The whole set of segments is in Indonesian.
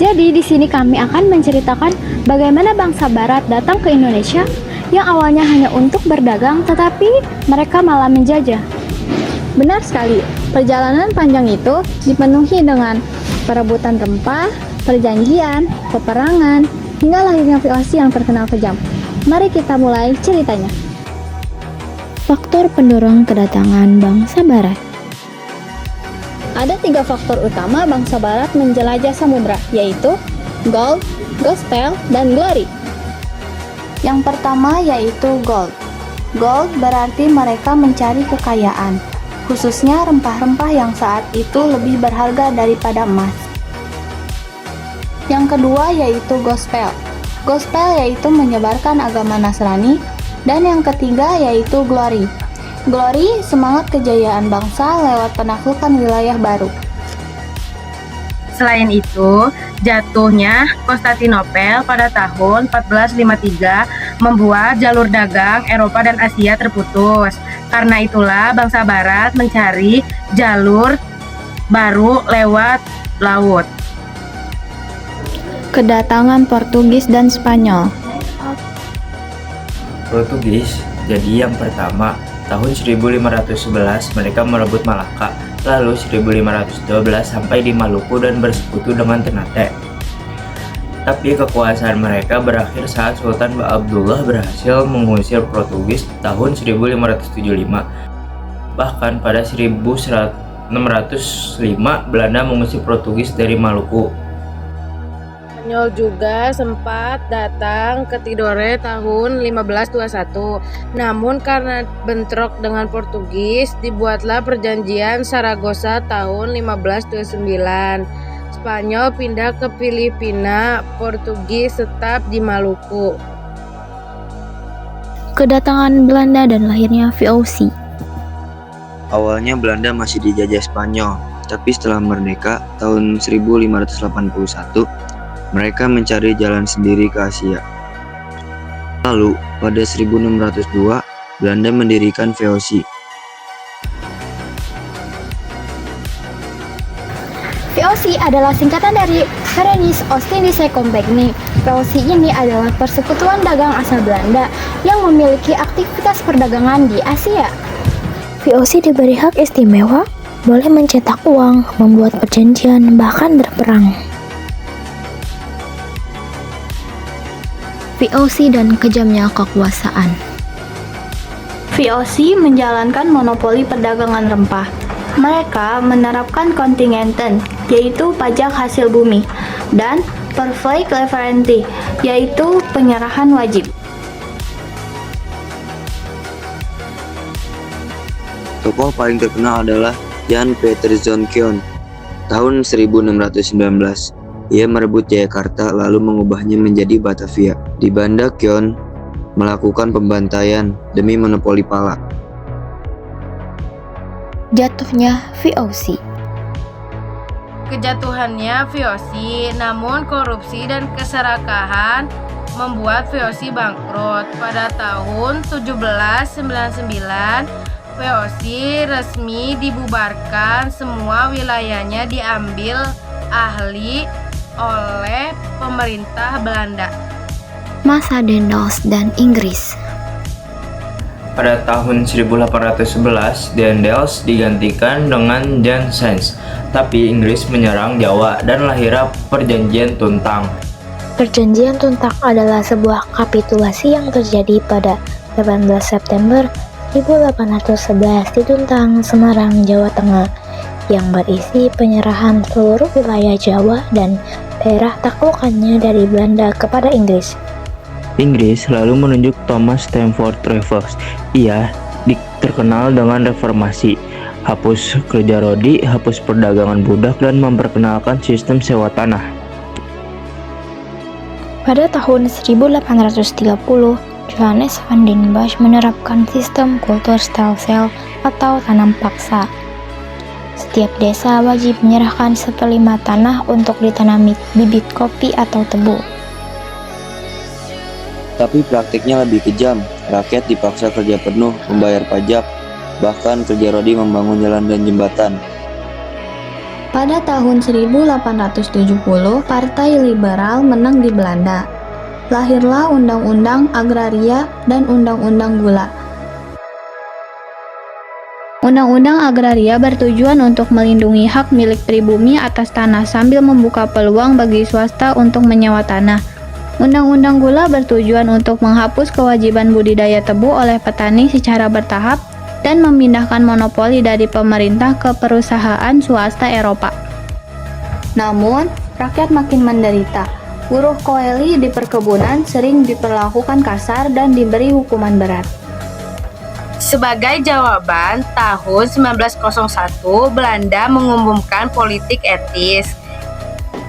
Jadi di sini kami akan menceritakan bagaimana bangsa Barat datang ke Indonesia yang awalnya hanya untuk berdagang, tetapi mereka malah menjajah. Benar sekali, perjalanan panjang itu dipenuhi dengan perebutan rempah, perjanjian, peperangan, hingga lahirnya VOC yang terkenal kejam. Mari kita mulai ceritanya. Faktor pendorong kedatangan bangsa Barat. Ada 3 faktor utama bangsa Barat menjelajah samudra, yaitu gold, gospel, dan glory. Yang pertama yaitu gold. Gold berarti mereka mencari kekayaan, khususnya rempah-rempah yang saat itu lebih berharga daripada emas. Yang kedua yaitu gospel. Gospel yaitu menyebarkan agama Nasrani. Dan yang ketiga yaitu glory. Glory, semangat kejayaan bangsa lewat penaklukan wilayah baru. Selain itu, jatuhnya Konstantinopel pada tahun 1453 membuat jalur dagang Eropa dan Asia terputus. Karena itulah bangsa Barat mencari jalur baru lewat laut. Kedatangan Portugis dan Spanyol. Portugis jadi yang pertama. Tahun 1511 mereka merebut Malaka, lalu 1512 sampai di Maluku dan bersekutu dengan Ternate. Tapi kekuasaan mereka berakhir saat Sultan Abdullah berhasil mengusir Portugis tahun 1575. Bahkan pada 1605 Belanda mengusir Portugis dari Maluku. Spanyol juga sempat datang ke Tidore tahun 1521. Namun karena bentrok dengan Portugis, dibuatlah perjanjian Saragossa tahun 1529. Spanyol pindah ke Filipina, Portugis tetap di Maluku. Kedatangan Belanda dan lahirnya VOC. Awalnya Belanda masih dijajah Spanyol, tapi setelah merdeka tahun 1581, mereka mencari jalan sendiri ke Asia. Lalu, pada 1602, Belanda mendirikan VOC. VOC adalah singkatan dari Verenigde Oostindische Compagnie. VOC ini adalah persekutuan dagang asal Belanda yang memiliki aktivitas perdagangan di Asia. VOC diberi hak istimewa, boleh mencetak uang, membuat perjanjian, bahkan berperang. VOC dan kejamnya kekuasaan. VOC menjalankan monopoli perdagangan rempah. Mereka menerapkan kontingenten, yaitu pajak hasil bumi, dan perfect leveranty, yaitu penyerahan wajib. Tokoh paling terkenal adalah Jan Peter Zonkyon. Tahun 1619, ia merebut Jayakarta lalu mengubahnya menjadi Batavia. Di Banda Kyon melakukan pembantaian demi monopoli pala. Jatuhnya VOC. Kejatuhannya VOC, namun korupsi dan keserakahan membuat VOC bangkrut. Pada tahun 1799, VOC resmi dibubarkan, semua wilayahnya diambil alih oleh pemerintah Belanda. Masa Daendels dan Inggris. Pada tahun 1811, Daendels digantikan dengan Janssens, tapi Inggris menyerang Jawa dan lahirnya Perjanjian Tuntang. Perjanjian Tuntang adalah sebuah kapitulasi yang terjadi pada 18 September 1811 di Tuntang, Semarang, Jawa Tengah, yang berisi penyerahan seluruh wilayah Jawa dan daerah taklukannya dari Belanda kepada Inggris. Inggris lalu menunjuk Thomas Stamford Raffles. Ia terkenal dengan reformasi, hapus kerja rodi, hapus perdagangan budak, dan memperkenalkan sistem sewa tanah. Pada tahun 1830, Johannes van den Bosch menerapkan sistem kultur stelsel atau tanam paksa. Setiap desa wajib menyerahkan 1/5 tanah untuk ditanami bibit kopi atau tebu. Tapi praktiknya lebih kejam. Rakyat dipaksa kerja penuh, membayar pajak, bahkan kerja rodi membangun jalan dan jembatan. Pada tahun 1870, Partai Liberal menang di Belanda. Lahirlah Undang-Undang Agraria dan Undang-Undang Gula. Undang-Undang Agraria bertujuan untuk melindungi hak milik pribumi atas tanah sambil membuka peluang bagi swasta untuk menyewa tanah. Undang-Undang Gula bertujuan untuk menghapus kewajiban budidaya tebu oleh petani secara bertahap dan memindahkan monopoli dari pemerintah ke perusahaan swasta Eropa. Namun, rakyat makin menderita. Buruh koeli di perkebunan sering diperlakukan kasar dan diberi hukuman berat. Sebagai jawaban, tahun 1901 Belanda mengumumkan politik etis.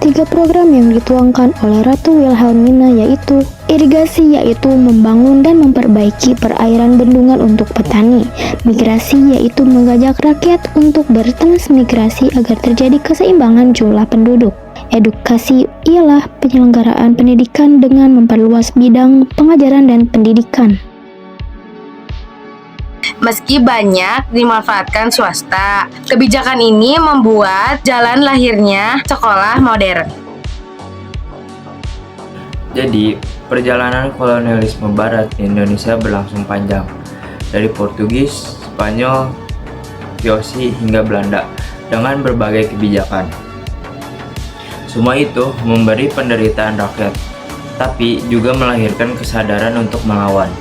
3 program yang dituangkan oleh Ratu Wilhelmina yaitu irigasi, yaitu membangun dan memperbaiki perairan bendungan untuk petani, migrasi, yaitu mengajak rakyat untuk bertransmigrasi agar terjadi keseimbangan jumlah penduduk, edukasi ialah penyelenggaraan pendidikan dengan memperluas bidang pengajaran dan pendidikan. Meski banyak dimanfaatkan swasta, kebijakan ini membuat jalan lahirnya sekolah modern. Jadi, perjalanan kolonialisme Barat di Indonesia berlangsung panjang, dari Portugis, Spanyol, Viosi hingga Belanda, dengan berbagai kebijakan. Semua itu memberi penderitaan rakyat, tapi juga melahirkan kesadaran untuk melawan.